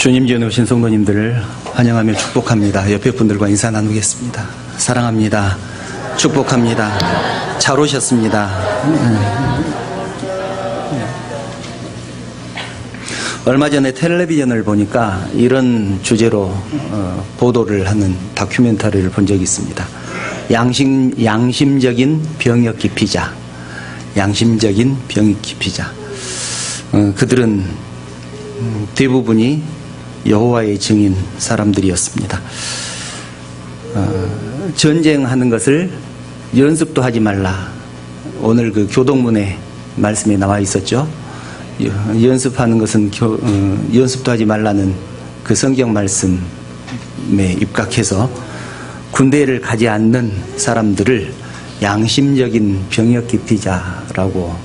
주님 전에 오신 성도님들을 환영하며 축복합니다. 옆에 분들과 인사 나누겠습니다. 사랑합니다. 축복합니다. 잘 오셨습니다. 얼마 전에 텔레비전을 보니까 이런 주제로 보도를 하는 다큐멘터리를 본 적이 있습니다. 양심적인 병역 기피자. 양심적인 병역 기피자. 그들은 대부분이 여호와의 증인 사람들이었습니다. 전쟁하는 것을 연습도 하지 말라. 오늘 그 교동문에 말씀에 나와 있었죠. 연습하는 것은 연습도 하지 말라는 그 성경 말씀에 입각해서 군대를 가지 않는 사람들을 양심적인 병역 기피자라고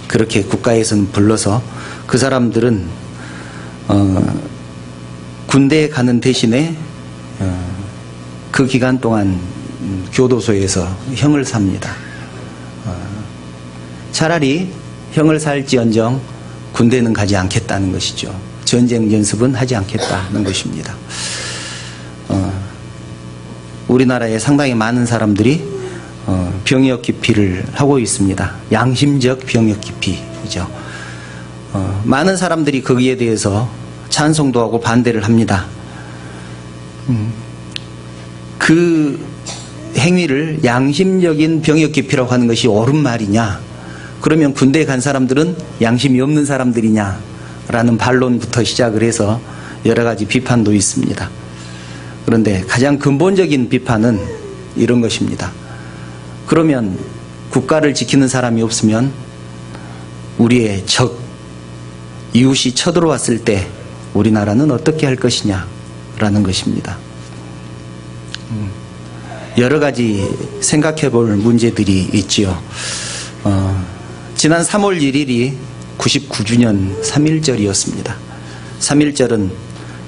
그렇게 국가에서는 불러서 그 사람들은 군대에 가는 대신에 그 기간 동안 교도소에서 형을 삽니다. 차라리 형을 살지언정 군대는 가지 않겠다는 것이죠. 전쟁 연습은 하지 않겠다는 것입니다. 우리나라에 상당히 많은 사람들이 병역 기피를 하고 있습니다. 양심적 병역 기피이죠. 많은 사람들이 거기에 대해서 찬송도 하고 반대를 합니다. 그 행위를 양심적인 병역 기피라고 하는 것이 옳은 말이냐? 그러면 군대에 간 사람들은 양심이 없는 사람들이냐? 라는 반론부터 시작을 해서 여러 가지 비판도 있습니다. 그런데 가장 근본적인 비판은 이런 것입니다. 그러면 국가를 지키는 사람이 없으면 우리의 적, 이웃이 쳐들어왔을 때 우리나라는 어떻게 할 것이냐? 라는 것입니다. 여러 가지 생각해 볼 문제들이 있지요. 지난 3월 1일이 99주년 3.1절이었습니다. 3.1절은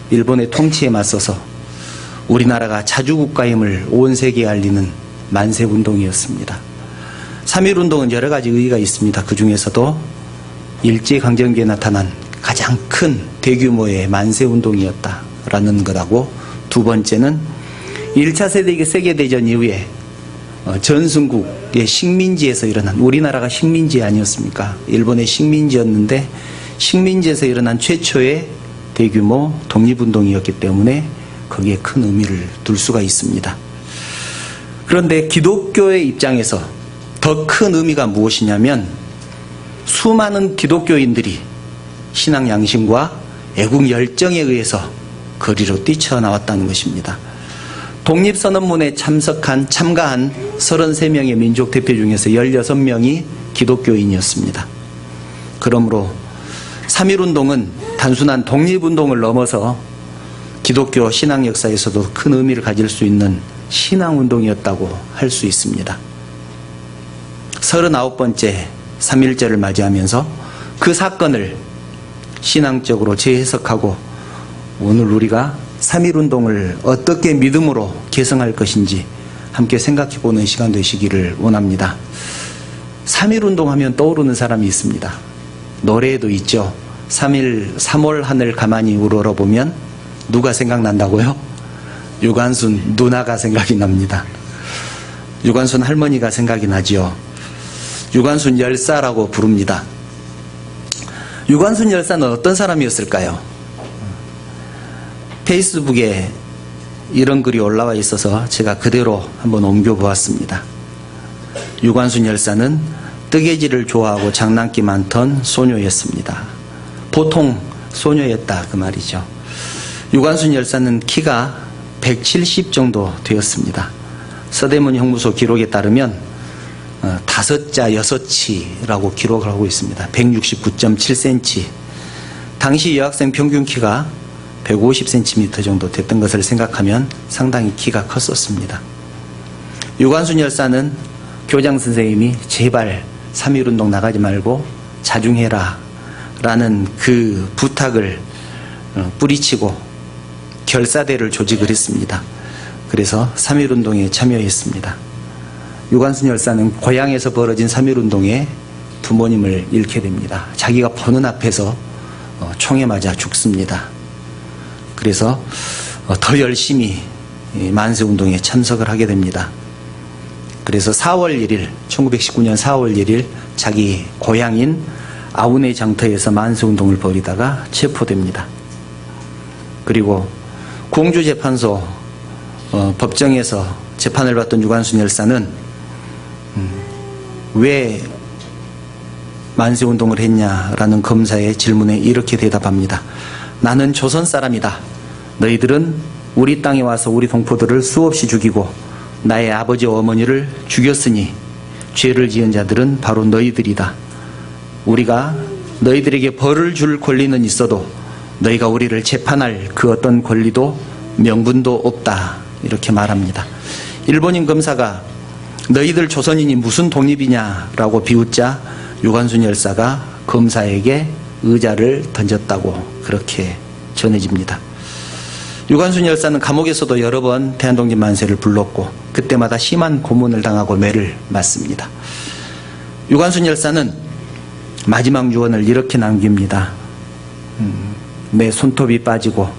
일본의 통치에 맞서서 우리나라가 자주국가임을 온 세계에 알리는 만세운동이었습니다. 3.1운동은 여러 가지 의의가 있습니다. 그 중에서도 일제강점기에 나타난 가장 큰 대규모의 만세운동이었다라는 것하고, 두 번째는 1차 세계대전 이후에 전순국의 식민지에서 일어난, 우리나라가 식민지 아니었습니까? 일본의 식민지였는데 식민지에서 일어난 최초의 대규모 독립운동이었기 때문에 거기에 큰 의미를 둘 수가 있습니다. 그런데 기독교의 입장에서 더 큰 의미가 무엇이냐면, 수많은 기독교인들이 신앙 양심과 애국 열정에 의해서 거리로 뛰쳐나왔다는 것입니다. 독립선언문에 참가한 33명의 민족 대표 중에서 16명이 기독교인이었습니다. 그러므로 3.1운동은 단순한 독립운동을 넘어서 기독교 신앙 역사에서도 큰 의미를 가질 수 있는 신앙운동이었다고 할 수 있습니다. 39번째 3.1절을 맞이하면서 그 사건을 신앙적으로 재해석하고 오늘 우리가 3.1운동을 어떻게 믿음으로 개성할 것인지 함께 생각해보는 시간 되시기를 원합니다. 3.1운동 하면 떠오르는 사람이 있습니다. 노래에도 있죠. 3월 하늘 가만히 우러러보면 누가 생각난다고요? 유관순 누나가 생각이 납니다. 유관순 할머니가 생각이 나지요. 유관순 열사라고 부릅니다. 유관순 열사는 어떤 사람이었을까요? 페이스북에 이런 글이 올라와 있어서 제가 그대로 한번 옮겨보았습니다. 유관순 열사는 뜨개질을 좋아하고 장난기 많던 소녀였습니다. 보통 소녀였다 그 말이죠. 유관순 열사는 키가 170 정도 되었습니다. 서대문 형무소 기록에 따르면 5자 6치라고 기록을 하고 있습니다. 169.7cm. 당시 여학생 평균 키가 150cm 정도 됐던 것을 생각하면 상당히 키가 컸었습니다. 유관순 열사는 교장 선생님이 제발 3.1운동 나가지 말고 자중해라 라는 그 부탁을 뿌리치고 결사대를 조직을 했습니다. 그래서 3.1운동에 참여했습니다. 유관순 열사는 고향에서 벌어진 3.1운동에 부모님을 잃게 됩니다. 자기가 보는 앞에서 총에 맞아 죽습니다. 그래서 더 열심히 만세운동에 참석을 하게 됩니다. 그래서 1919년 4월 1일 자기 고향인 아우네 장터에서 만세운동을 벌이다가 체포됩니다. 그리고 공주재판소 법정에서 재판을 받던 유관순 열사는 왜 만세운동을 했냐라는 검사의 질문에 이렇게 대답합니다. 나는 조선 사람이다. 너희들은 우리 땅에 와서 우리 동포들을 수없이 죽이고 나의 아버지와 어머니를 죽였으니 죄를 지은 자들은 바로 너희들이다. 우리가 너희들에게 벌을 줄 권리는 있어도 너희가 우리를 재판할 그 어떤 권리도 명분도 없다. 이렇게 말합니다. 일본인 검사가 너희들 조선인이 무슨 독립이냐라고 비웃자 유관순 열사가 검사에게 의자를 던졌다고 그렇게 전해집니다. 유관순 열사는 감옥에서도 여러 번 대한독립 만세를 불렀고 그때마다 심한 고문을 당하고 매를 맞습니다. 유관순 열사는 마지막 유언을 이렇게 남깁니다. 내 손톱이 빠지고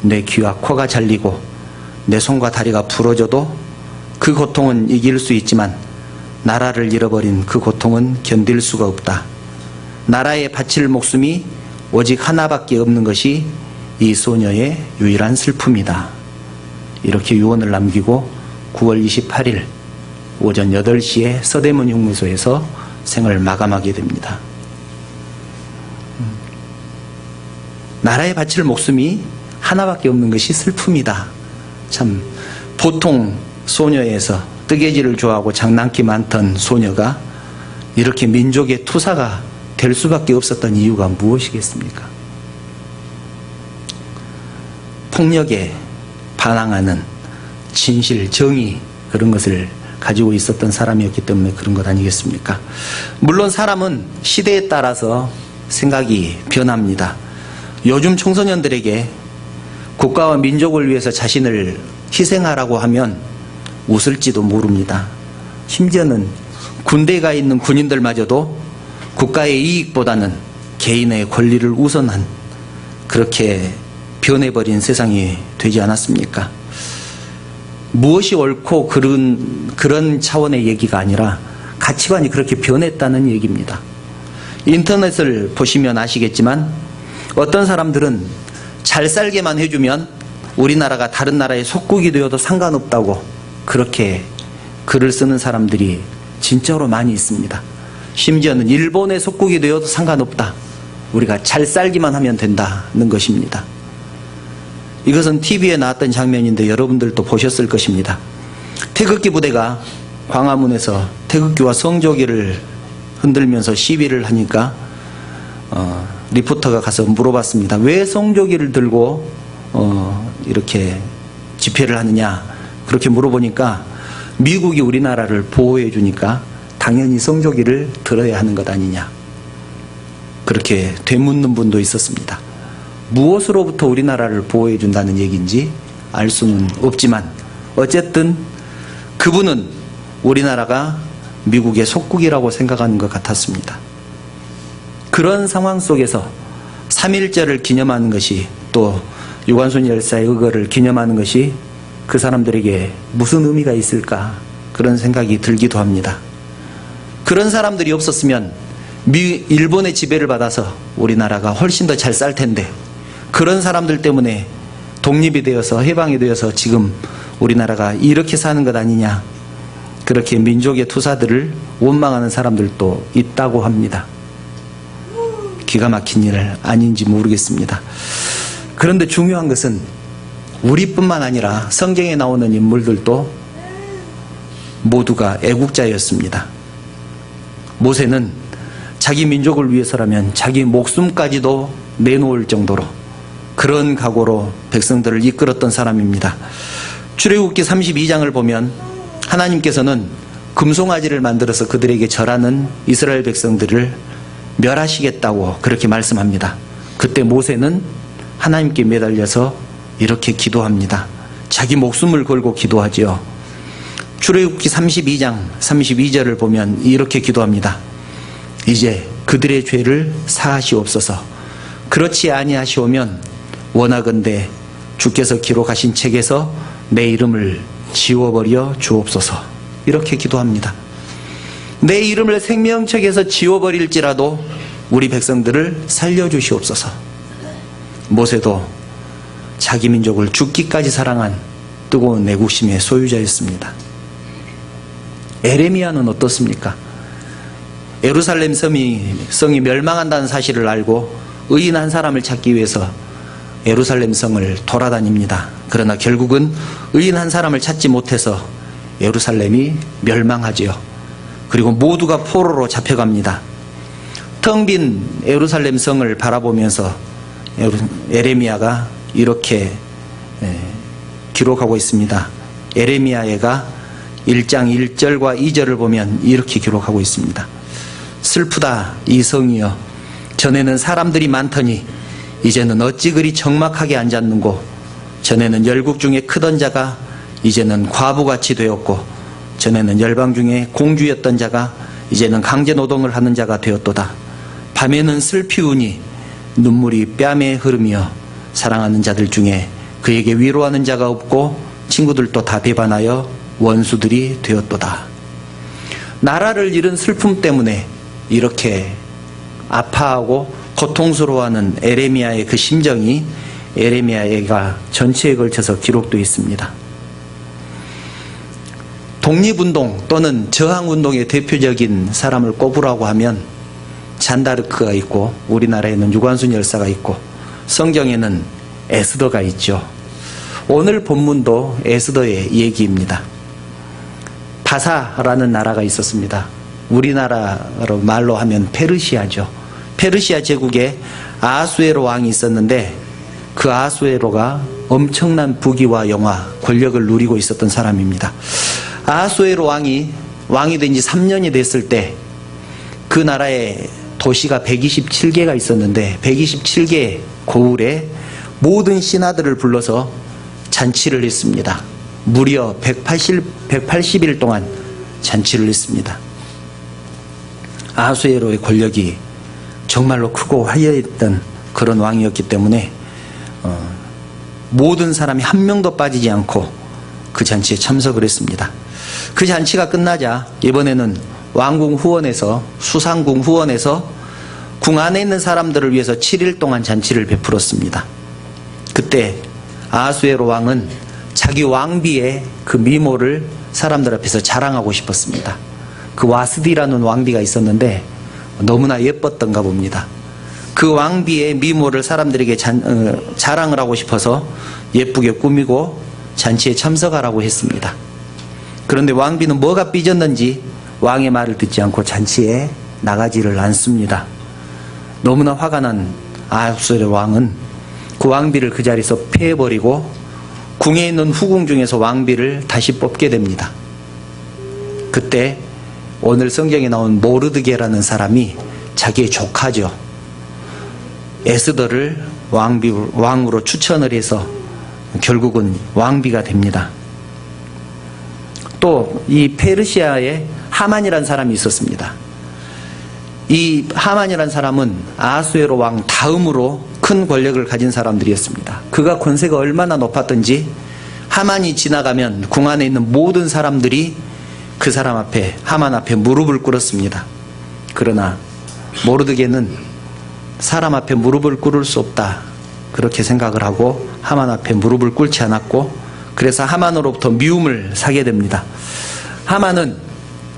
내 귀와 코가 잘리고 내 손과 다리가 부러져도 그 고통은 이길 수 있지만 나라를 잃어버린 그 고통은 견딜 수가 없다. 나라에 바칠 목숨이 오직 하나밖에 없는 것이 이 소녀의 유일한 슬픔이다. 이렇게 유언을 남기고 9월 28일 오전 8시에 서대문 흉무소에서 생을 마감하게 됩니다. 나라에 바칠 목숨이 하나밖에 없는 것이 슬픔이다. 참 보통 소녀에서 뜨개질을 좋아하고 장난기 많던 소녀가 이렇게 민족의 투사가 될 수밖에 없었던 이유가 무엇이겠습니까? 폭력에 반항하는 진실, 정의 그런 것을 가지고 있었던 사람이었기 때문에 그런 것 아니겠습니까? 물론 사람은 시대에 따라서 생각이 변합니다. 요즘 청소년들에게 국가와 민족을 위해서 자신을 희생하라고 하면 웃을지도 모릅니다. 심지어는 군대에 가 있는 군인들마저도 국가의 이익보다는 개인의 권리를 우선한 그렇게 변해버린 세상이 되지 않았습니까? 무엇이 옳고 그런 차원의 얘기가 아니라 가치관이 그렇게 변했다는 얘기입니다. 인터넷을 보시면 아시겠지만 어떤 사람들은 잘 살게만 해주면 우리나라가 다른 나라의 속국이 되어도 상관없다고 그렇게 글을 쓰는 사람들이 진짜로 많이 있습니다. 심지어는 일본의 속국이 되어도 상관없다. 우리가 잘 살기만 하면 된다는 것입니다. 이것은 TV에 나왔던 장면인데 여러분들도 보셨을 것입니다. 태극기 부대가 광화문에서 태극기와 성조기를 흔들면서 시위를 하니까 리포터가 가서 물어봤습니다. 왜 성조기를 들고 이렇게 집회를 하느냐 그렇게 물어보니까 미국이 우리나라를 보호해 주니까 당연히 성조기를 들어야 하는 것 아니냐 그렇게 되묻는 분도 있었습니다. 무엇으로부터 우리나라를 보호해 준다는 얘기인지 알 수는 없지만 어쨌든 그분은 우리나라가 미국의 속국이라고 생각하는 것 같았습니다. 그런 상황 속에서 3.1절을 기념하는 것이 또 유관순 열사의 의거를 기념하는 것이 그 사람들에게 무슨 의미가 있을까 그런 생각이 들기도 합니다. 그런 사람들이 없었으면 일본의 지배를 받아서 우리나라가 훨씬 더 잘 살 텐데 그런 사람들 때문에 독립이 되어서 해방이 되어서 지금 우리나라가 이렇게 사는 것 아니냐 그렇게 민족의 투사들을 원망하는 사람들도 있다고 합니다. 기가 막힌 일 아닌지 모르겠습니다. 그런데 중요한 것은 우리뿐만 아니라 성경에 나오는 인물들도 모두가 애국자였습니다. 모세는 자기 민족을 위해서라면 자기 목숨까지도 내놓을 정도로 그런 각오로 백성들을 이끌었던 사람입니다. 출애굽기 32장을 보면 하나님께서는 금송아지를 만들어서 그들에게 절하는 이스라엘 백성들을 멸하시겠다고 그렇게 말씀합니다. 그때 모세는 하나님께 매달려서 이렇게 기도합니다. 자기 목숨을 걸고 기도하지요. 출애굽기 32장 32절을 보면 이렇게 기도합니다. 이제 그들의 죄를 사하시옵소서. 그렇지 아니하시오면 원하건대 주께서 기록하신 책에서 내 이름을 지워버려 주옵소서. 이렇게 기도합니다. 내 이름을 생명책에서 지워버릴지라도 우리 백성들을 살려주시옵소서. 모세도 자기 민족을 죽기까지 사랑한 뜨거운 애국심의 소유자였습니다. 에레미야는 어떻습니까? 예루살렘 성이 멸망한다는 사실을 알고 의인 한 사람을 찾기 위해서 예루살렘 성을 돌아다닙니다. 그러나 결국은 의인 한 사람을 찾지 못해서 예루살렘이 멸망하지요. 그리고 모두가 포로로 잡혀갑니다. 텅 빈 예루살렘 성을 바라보면서 에레미야가 이렇게 기록하고 있습니다. 에레미야가 1장 1절과 2절을 보면 이렇게 기록하고 있습니다. 슬프다 이 성이여, 전에는 사람들이 많더니 이제는 어찌 그리 적막하게 앉았는고, 전에는 열국 중에 크던 자가 이제는 과부같이 되었고, 전에는 열방 중에 공주였던 자가 이제는 강제노동을 하는 자가 되었도다. 밤에는 슬피우니 눈물이 뺨에 흐르며 사랑하는 자들 중에 그에게 위로하는 자가 없고 친구들도 다 배반하여 원수들이 되었도다. 나라를 잃은 슬픔 때문에 이렇게 아파하고 고통스러워하는 에레미야의 그 심정이 에레미야가 전체에 걸쳐서 기록되어 있습니다. 독립운동 또는 저항운동의 대표적인 사람을 꼽으라고 하면 잔다르크가 있고, 우리나라에는 유관순 열사가 있고, 성경에는 에스더가 있죠. 오늘 본문도 에스더의 얘기입니다. 바사라는 나라가 있었습니다. 우리나라로 말로 하면 페르시아죠. 페르시아 제국에 아하수에로 왕이 있었는데 그 아하수에로가 엄청난 부귀와 영화, 권력을 누리고 있었던 사람입니다. 아하수에로 왕이 된 지 3년이 됐을 때 그 나라에 도시가 127개가 있었는데 127개 고을에 모든 신하들을 불러서 잔치를 했습니다. 무려 180일 동안 잔치를 했습니다. 아하수에로의 권력이 정말로 크고 화려했던 그런 왕이었기 때문에 모든 사람이 한 명도 빠지지 않고 그 잔치에 참석을 했습니다. 그 잔치가 끝나자 이번에는 왕궁 후원에서, 수상궁 후원에서 궁 안에 있는 사람들을 위해서 7일 동안 잔치를 베풀었습니다. 그때 아하수에로 왕은 자기 왕비의 그 미모를 사람들 앞에서 자랑하고 싶었습니다. 그 와스디라는 왕비가 있었는데 너무나 예뻤던가 봅니다. 그 왕비의 미모를 사람들에게 자랑을 하고 싶어서 예쁘게 꾸미고 잔치에 참석하라고 했습니다. 그런데 왕비는 뭐가 삐졌는지 왕의 말을 듣지 않고 잔치에 나가지를 않습니다. 너무나 화가 난 아하수에로 왕은 그 왕비를 그 자리에서 패해버리고 궁에 있는 후궁 중에서 왕비를 다시 뽑게 됩니다. 그때 오늘 성경에 나온 모르드게라는 사람이 자기의 조카죠. 에스더를 왕으로 추천을 해서 결국은 왕비가 됩니다. 또 이 페르시아에 하만이라는 사람이 있었습니다. 이 하만이라는 사람은 아하수에로 왕 다음으로 큰 권력을 가진 사람들이었습니다. 그가 권세가 얼마나 높았던지 하만이 지나가면 궁 안에 있는 모든 사람들이 그 사람 앞에, 하만 앞에 무릎을 꿇었습니다. 그러나 모르드게는 사람 앞에 무릎을 꿇을 수 없다, 그렇게 생각을 하고 하만 앞에 무릎을 꿇지 않았고, 그래서 하만으로부터 미움을 사게 됩니다. 하만은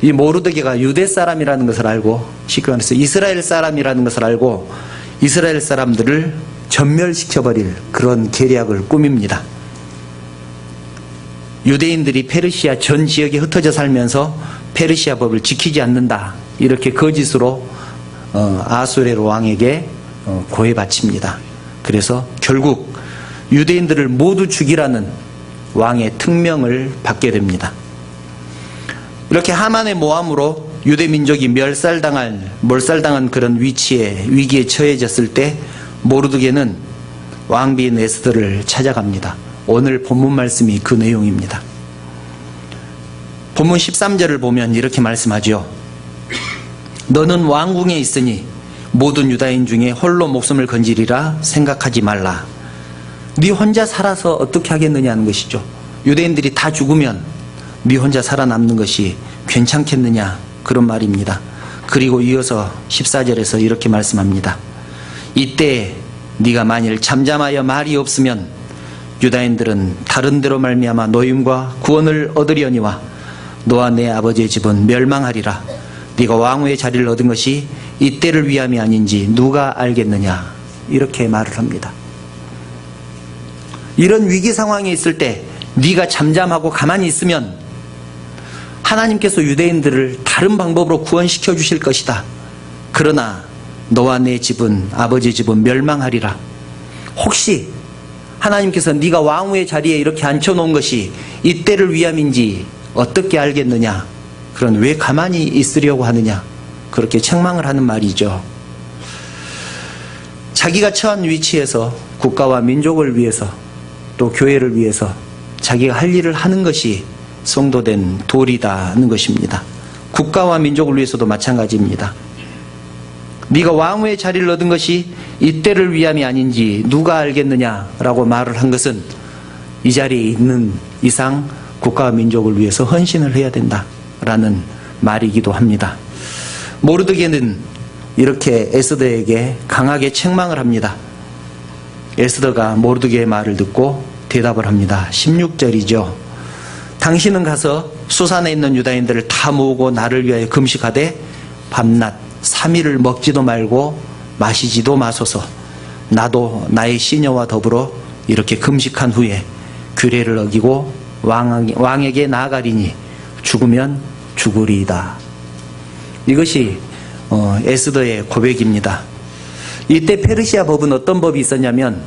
이 모르드게가 유대 사람이라는 것을 알고, 쉽게 말해서 이스라엘 사람이라는 것을 알고 이스라엘 사람들을 전멸시켜버릴 그런 계략을 꾸밉니다. 유대인들이 페르시아 전 지역에 흩어져 살면서 페르시아 법을 지키지 않는다, 이렇게 거짓으로 아하수에로 왕에게 고해 바칩니다. 그래서 결국 유대인들을 모두 죽이라는 왕의 특명을 받게 됩니다. 이렇게 하만의 모함으로 유대 민족이 몰살당한 그런 위기에 처해졌을 때 모르드게는 왕비인 에스더를 찾아갑니다. 오늘 본문 말씀이 그 내용입니다. 본문 13절을 보면 이렇게 말씀하죠. 너는 왕궁에 있으니 모든 유다인 중에 홀로 목숨을 건지리라 생각하지 말라. 네 혼자 살아서 어떻게 하겠느냐는 것이죠. 유대인들이 다 죽으면 네 혼자 살아남는 것이 괜찮겠느냐, 그런 말입니다. 그리고 이어서 14절에서 이렇게 말씀합니다. 이때 네가 만일 잠잠하여 말이 없으면 유다인들은 다른 데로 말미암아 노임과 구원을 얻으려니와 너와 내 아버지의 집은 멸망하리라. 네가 왕후의 자리를 얻은 것이 이때를 위함이 아닌지 누가 알겠느냐, 이렇게 말을 합니다. 이런 위기 상황에 있을 때 네가 잠잠하고 가만히 있으면 하나님께서 유대인들을 다른 방법으로 구원시켜 주실 것이다. 그러나 너와 내 집은, 아버지의 집은 멸망하리라. 혹시 하나님께서 네가 왕후의 자리에 이렇게 앉혀놓은 것이 이때를 위함인지 어떻게 알겠느냐, 그런 왜 가만히 있으려고 하느냐, 그렇게 책망을 하는 말이죠. 자기가 처한 위치에서 국가와 민족을 위해서 또 교회를 위해서 자기가 할 일을 하는 것이 성도된 도리다는 것입니다. 국가와 민족을 위해서도 마찬가지입니다. 네가 왕후의 자리를 얻은 것이 이때를 위함이 아닌지 누가 알겠느냐라고 말을 한 것은 이 자리에 있는 이상 국가와 민족을 위해서 헌신을 해야 된다라는 말이기도 합니다. 모르드게는 이렇게 에스더에게 강하게 책망을 합니다. 에스더가 모르드게의 말을 듣고 대답을 합니다. 16절이죠. 당신은 가서 수산에 있는 유다인들을 다 모으고 나를 위하여 금식하되 밤낮 3일을 먹지도 말고 마시지도 마소서. 나도 나의 시녀와 더불어 이렇게 금식한 후에 규례를 어기고 왕에게 나아가리니 죽으면 죽으리이다. 이것이 에스더의 고백입니다. 이때 페르시아 법은 어떤 법이 있었냐면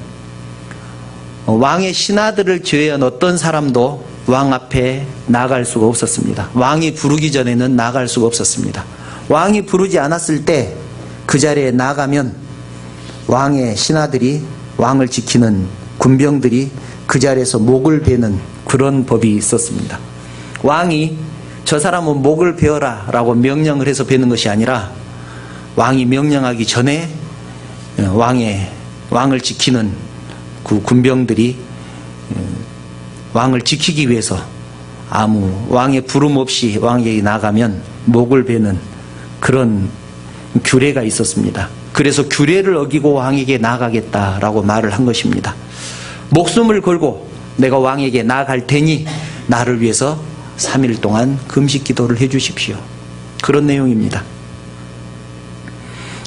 왕의 신하들을 제외한 어떤 사람도 왕 앞에 나갈 수가 없었습니다. 왕이 부르기 전에는 나갈 수가 없었습니다. 왕이 부르지 않았을 때 그 자리에 나가면 왕의 신하들이, 왕을 지키는 군병들이 그 자리에서 목을 베는 그런 법이 있었습니다. 왕이 저 사람은 목을 베어라 라고 명령을 해서 베는 것이 아니라 왕이 명령하기 전에 왕을 지키는 그 군병들이 왕을 지키기 위해서 아무 왕의 부름 없이 왕에게 나가면 목을 베는 그런 규례가 있었습니다. 그래서 규례를 어기고 왕에게 나아가겠다라고 말을 한 것입니다. 목숨을 걸고 내가 왕에게 나아갈 테니 나를 위해서 3일 동안 금식 기도를 해 주십시오. 그런 내용입니다.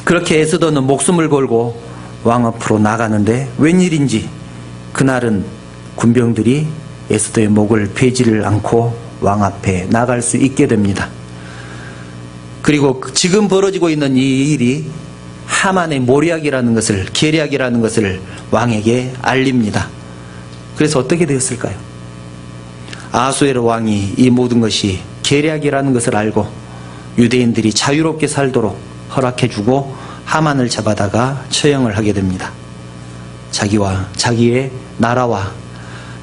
그렇게 에스더는 목숨을 걸고 왕 앞으로 나가는데 웬일인지 그날은 군병들이 에스더의 목을 베지를 않고 왕 앞에 나갈 수 있게 됩니다. 그리고 지금 벌어지고 있는 이 일이 하만의 모략이라는 것을, 계략이라는 것을 왕에게 알립니다. 그래서 어떻게 되었을까요? 아하수에로 왕이 이 모든 것이 계략이라는 것을 알고 유대인들이 자유롭게 살도록 허락해주고 하만을 잡아다가 처형을 하게 됩니다. 자기와 자기의 나라와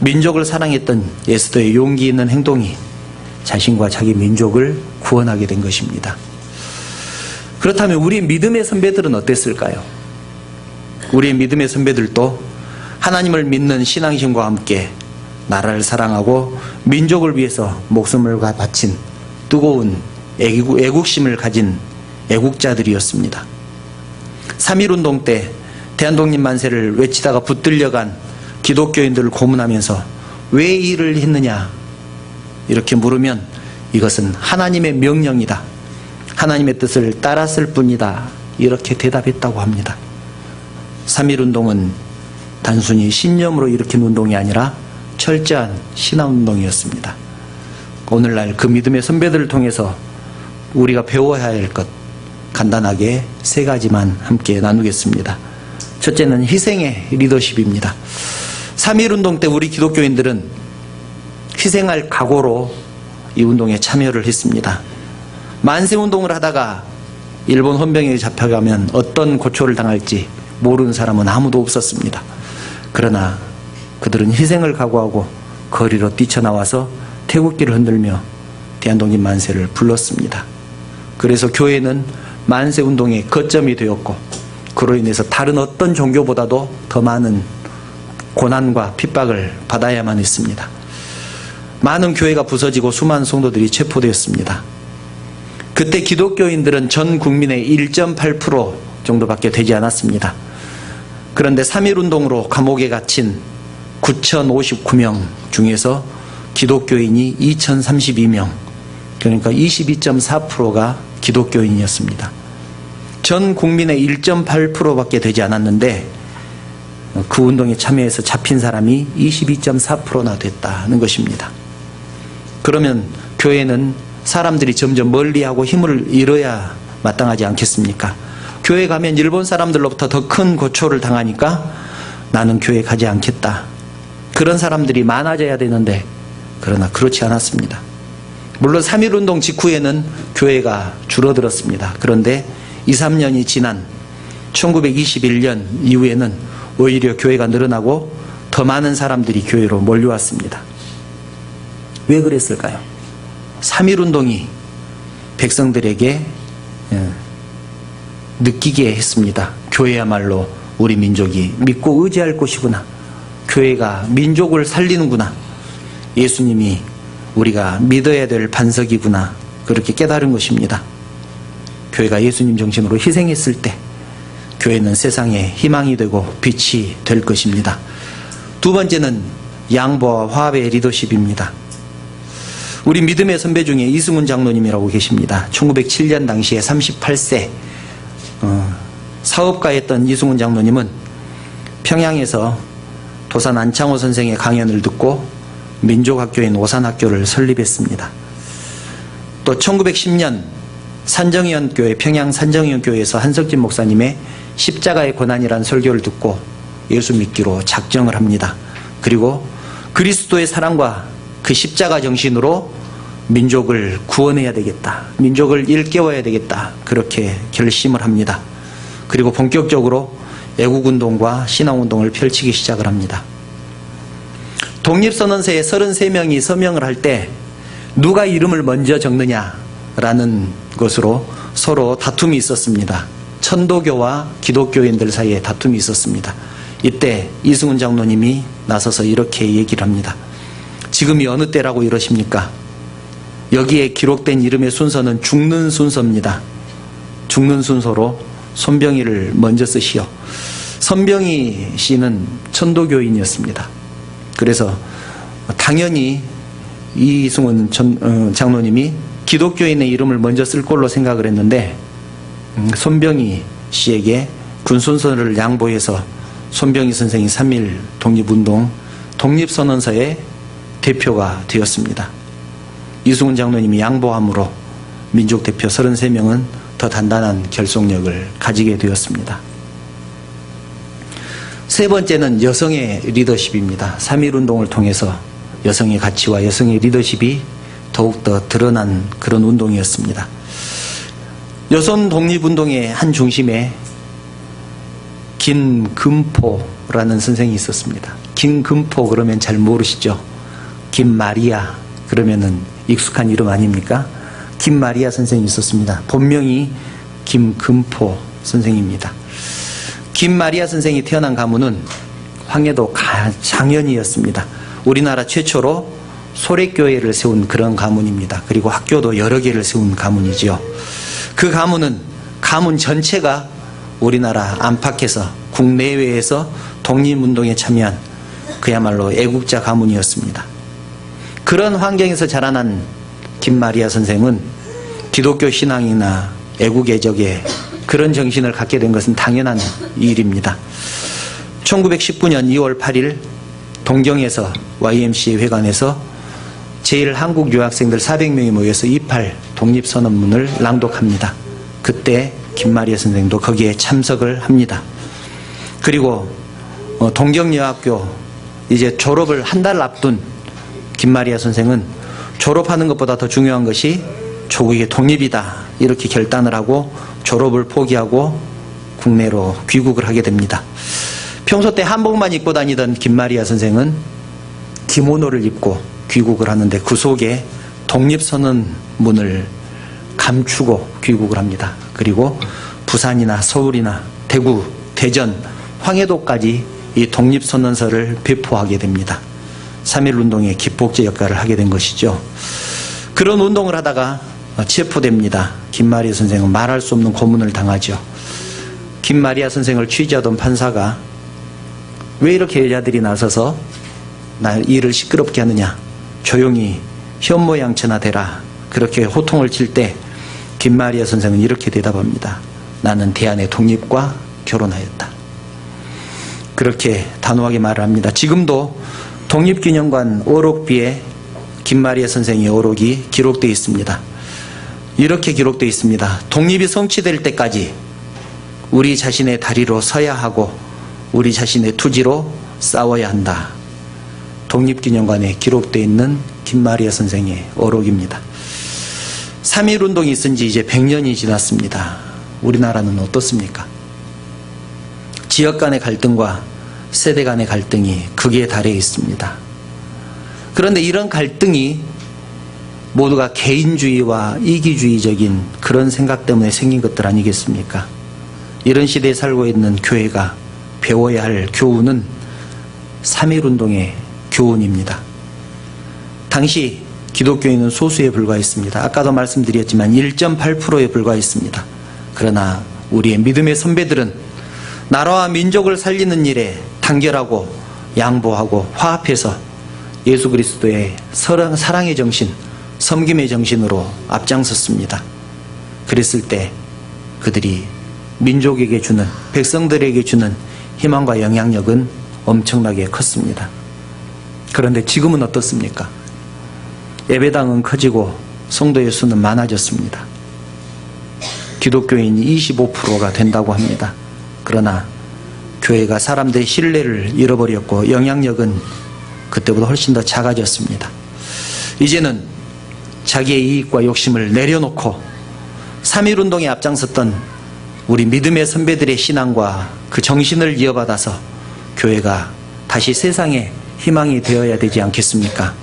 민족을 사랑했던 에스더의 용기 있는 행동이 자신과 자기 민족을 구원하게 된 것입니다. 그렇다면 우리 믿음의 선배들은 어땠을까요? 우리의 믿음의 선배들도 하나님을 믿는 신앙심과 함께 나라를 사랑하고 민족을 위해서 목숨을 바친 뜨거운 애국심을 가진 애국자들이었습니다. 3.1운동 때 대한독립 만세를 외치다가 붙들려간 기독교인들을 고문하면서 왜 이 일을 했느냐 이렇게 물으면 이것은 하나님의 명령이다. 하나님의 뜻을 따랐을 뿐이다. 이렇게 대답했다고 합니다. 3.1운동은 단순히 신념으로 일으킨 운동이 아니라 철저한 신앙운동이었습니다. 오늘날 그 믿음의 선배들을 통해서 우리가 배워야 할 것 간단하게 3가지만 함께 나누겠습니다. 첫째는 희생의 리더십입니다. 3.1운동 때 우리 기독교인들은 희생할 각오로 이 운동에 참여를 했습니다. 만세운동을 하다가 일본 헌병에 잡혀가면 어떤 고초를 당할지 모르는 사람은 아무도 없었습니다. 그러나 그들은 희생을 각오하고 거리로 뛰쳐나와서 태극기를 흔들며 대한독립 만세를 불렀습니다. 그래서 교회는 만세운동의 거점이 되었고 그로 인해서 다른 어떤 종교보다도 더 많은 고난과 핍박을 받아야만 했습니다. 많은 교회가 부서지고 수많은 성도들이 체포되었습니다. 그때 기독교인들은 전 국민의 1.8% 정도밖에 되지 않았습니다. 그런데 3.1운동으로 감옥에 갇힌 9,059명 중에서 기독교인이 2,032명, 그러니까 22.4%가 기독교인이었습니다. 전 국민의 1.8%밖에 되지 않았는데 그 운동에 참여해서 잡힌 사람이 22.4%나 됐다는 것입니다. 그러면 교회는 사람들이 점점 멀리하고 힘을 잃어야 마땅하지 않겠습니까? 교회 가면 일본 사람들로부터 더 큰 고초를 당하니까 나는 교회 가지 않겠다. 그런 사람들이 많아져야 되는데 그러나 그렇지 않았습니다. 물론 3.1운동 직후에는 교회가 줄어들었습니다. 그런데 2, 3년이 지난 1921년 이후에는 오히려 교회가 늘어나고 더 많은 사람들이 교회로 몰려왔습니다. 왜 그랬을까요? 3.1운동이 백성들에게 느끼게 했습니다. 교회야말로 우리 민족이 믿고 의지할 곳이구나. 교회가 민족을 살리는구나. 예수님이 우리가 믿어야 될 반석이구나. 그렇게 깨달은 것입니다. 교회가 예수님 정신으로 희생했을 때 교회는 세상에 희망이 되고 빛이 될 것입니다. 두 번째는 양보와 화합의 리더십입니다. 우리 믿음의 선배 중에 이승훈 장로님이라고 계십니다. 1907년 당시에 38세 사업가였던 이승훈 장로님은 평양에서 도산 안창호 선생의 강연을 듣고 민족학교인 오산학교를 설립했습니다. 또 1910년 산정위원교회, 평양 산정위원교회에서 한석진 목사님의 십자가의 고난이라는 설교를 듣고 예수 믿기로 작정을 합니다. 그리고 그리스도의 사랑과 그 십자가 정신으로 민족을 구원해야 되겠다. 민족을 일깨워야 되겠다. 그렇게 결심을 합니다. 그리고 본격적으로 애국운동과 신앙운동을 펼치기 시작을 합니다. 독립선언서에 33명이 서명을 할 때 누가 이름을 먼저 적느냐라는 것으로 서로 다툼이 있었습니다. 천도교와 기독교인들 사이에 다툼이 있었습니다. 이때 이승훈 장로님이 나서서 이렇게 얘기를 합니다. 지금이 어느 때라고 이러십니까? 여기에 기록된 이름의 순서는 죽는 순서입니다. 죽는 순서로 손병희를 먼저 쓰시오. 손병희 씨는 천도교인이었습니다. 그래서 당연히 이승훈 장로님이 기독교인의 이름을 먼저 쓸 걸로 생각을 했는데 손병희 씨에게 군순서를 양보해서 손병희 선생이 3.1 독립운동 독립선언서의 대표가 되었습니다. 이승훈 장로님이 양보함으로 민족대표 33명은 더 단단한 결속력을 가지게 되었습니다. 세 번째는 여성의 리더십입니다. 3.1운동을 통해서 여성의 가치와 여성의 리더십이 더욱더 드러난 그런 운동이었습니다. 여성 독립운동의 한 중심에 김금포라는 선생이 있었습니다. 김금포 그러면 잘 모르시죠? 김마리아 그러면은 익숙한 이름 아닙니까? 김마리아 선생이 있었습니다. 본명이 김금포 선생입니다. 김마리아 선생이 태어난 가문은 황해도 장현이었습니다. 우리나라 최초로 소래교회를 세운 그런 가문입니다. 그리고 학교도 여러 개를 세운 가문이지요. 그 가문은 가문 전체가 우리나라 안팎에서 국내외에서 독립운동에 참여한 그야말로 애국자 가문이었습니다. 그런 환경에서 자라난 김마리아 선생은 기독교 신앙이나 애국애적에 그런 정신을 갖게 된 것은 당연한 일입니다. 1919년 2월 8일 동경에서 YMCA 회관에서 제1한국 유학생들 400명이 모여서 28 독립선언문을 낭독합니다. 그때 김마리아 선생도 거기에 참석을 합니다. 그리고 동경여학교 이제 졸업을 한 달 앞둔 김마리아 선생은 졸업하는 것보다 더 중요한 것이 조국의 독립이다 이렇게 결단을 하고 졸업을 포기하고 국내로 귀국을 하게 됩니다. 평소 때 한복만 입고 다니던 김마리아 선생은 기모노를 입고 귀국을 하는데 그 속에 독립선언문을 감추고 귀국을 합니다. 그리고 부산이나 서울이나 대구, 대전, 황해도까지 이 독립선언서를 배포하게 됩니다. 3.1운동의 기폭제 역할을 하게 된 것이죠. 그런 운동을 하다가 체포됩니다. 김마리아 선생은 말할 수 없는 고문을 당하죠. 김마리아 선생을 취재하던 판사가 왜 이렇게 여자들이 나서서 나 일을 시끄럽게 하느냐, 조용히 현모양처나 되라, 그렇게 호통을 칠 때 김마리아 선생은 이렇게 대답합니다. 나는 대안의 독립과 결혼하였다. 그렇게 단호하게 말을 합니다. 지금도 독립기념관 오록비에 김마리아 선생의 오록이 기록되어 있습니다. 이렇게 기록되어 있습니다. 독립이 성취될 때까지 우리 자신의 다리로 서야 하고 우리 자신의 투지로 싸워야 한다. 독립기념관에 기록되어 있는 김마리아 선생의 오록입니다. 3.1운동이 있은 지 이제 100년이 지났습니다. 우리나라는 어떻습니까? 지역 간의 갈등과 세대 간의 갈등이 극에 달해 있습니다. 그런데 이런 갈등이 모두가 개인주의와 이기주의적인 그런 생각 때문에 생긴 것들 아니겠습니까? 이런 시대에 살고 있는 교회가 배워야 할 교훈은 3.1운동의 교훈입니다. 당시 기독교인은 소수에 불과했습니다. 아까도 말씀드렸지만 1.8%에 불과했습니다. 그러나 우리의 믿음의 선배들은 나라와 민족을 살리는 일에 단결하고 양보하고 화합해서 예수 그리스도의 사랑의 정신, 섬김의 정신으로 앞장섰습니다. 그랬을 때 그들이 민족에게 주는, 백성들에게 주는 희망과 영향력은 엄청나게 컸습니다. 그런데 지금은 어떻습니까? 예배당은 커지고 성도의 수는 많아졌습니다. 기독교인이 25%가 된다고 합니다. 그러나 교회가 사람들의 신뢰를 잃어버렸고 영향력은 그때보다 훨씬 더 작아졌습니다. 이제는 자기의 이익과 욕심을 내려놓고 3.1운동에 앞장섰던 우리 믿음의 선배들의 신앙과 그 정신을 이어받아서 교회가 다시 세상의 희망이 되어야 되지 않겠습니까?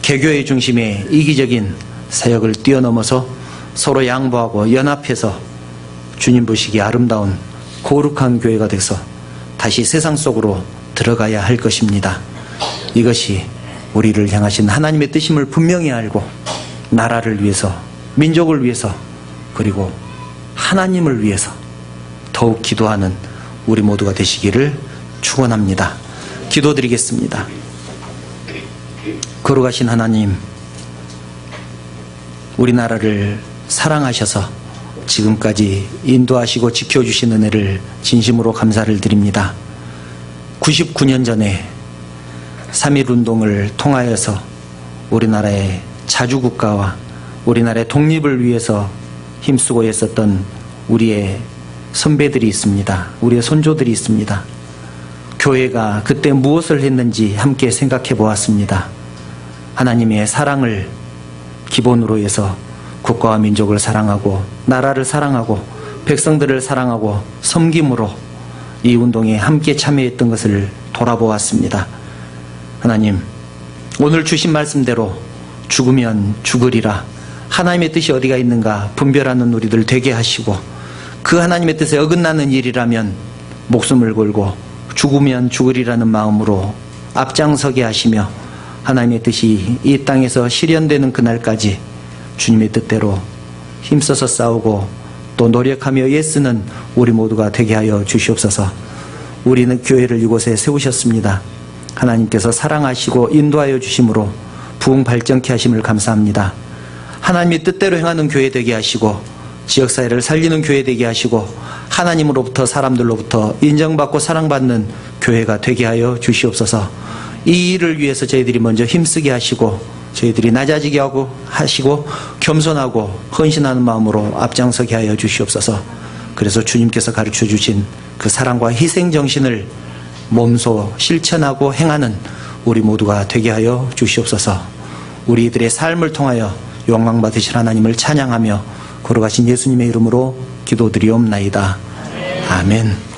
개교의 중심에 이기적인 사역을 뛰어넘어서 서로 양보하고 연합해서 주님 보시기에 아름다운 거룩한 교회가 돼서 다시 세상 속으로 들어가야 할 것입니다. 이것이 우리를 향하신 하나님의 뜻임을 분명히 알고 나라를 위해서, 민족을 위해서, 그리고 하나님을 위해서 더욱 기도하는 우리 모두가 되시기를 축원합니다. 기도드리겠습니다. 거룩하신 하나님, 우리나라를 사랑하셔서 지금까지 인도하시고 지켜주신 은혜를 진심으로 감사를 드립니다. 99년 전에 3.1운동을 통하여서 우리나라의 자주국가와 우리나라의 독립을 위해서 힘쓰고 애썼던 우리의 선배들이 있습니다. 우리의 손조들이 있습니다. 교회가 그때 무엇을 했는지 함께 생각해 보았습니다. 하나님의 사랑을 기본으로 해서 국가와 민족을 사랑하고 나라를 사랑하고 백성들을 사랑하고 섬김으로 이 운동에 함께 참여했던 것을 돌아보았습니다. 하나님, 오늘 주신 말씀대로 죽으면 죽으리라, 하나님의 뜻이 어디가 있는가 분별하는 우리들 되게 하시고, 그 하나님의 뜻에 어긋나는 일이라면 목숨을 걸고 죽으면 죽으리라는 마음으로 앞장서게 하시며, 하나님의 뜻이 이 땅에서 실현되는 그날까지 주님의 뜻대로 힘써서 싸우고 또 노력하며 애쓰는 우리 모두가 되게 하여 주시옵소서. 우리는 교회를 이곳에 세우셨습니다. 하나님께서 사랑하시고 인도하여 주심으로 부흥 발전케 하심을 감사합니다. 하나님의 뜻대로 행하는 교회 되게 하시고 지역사회를 살리는 교회 되게 하시고 하나님으로부터 사람들로부터 인정받고 사랑받는 교회가 되게 하여 주시옵소서. 이 일을 위해서 저희들이 먼저 힘쓰게 하시고 저희들이 낮아지게 하시고 겸손하고 헌신하는 마음으로 앞장서게 하여 주시옵소서. 그래서 주님께서 가르쳐 주신 그 사랑과 희생 정신을 몸소 실천하고 행하는 우리 모두가 되게 하여 주시옵소서. 우리들의 삶을 통하여 영광 받으실 하나님을 찬양하며 거룩하신 예수님의 이름으로 기도드리옵나이다. 아멘.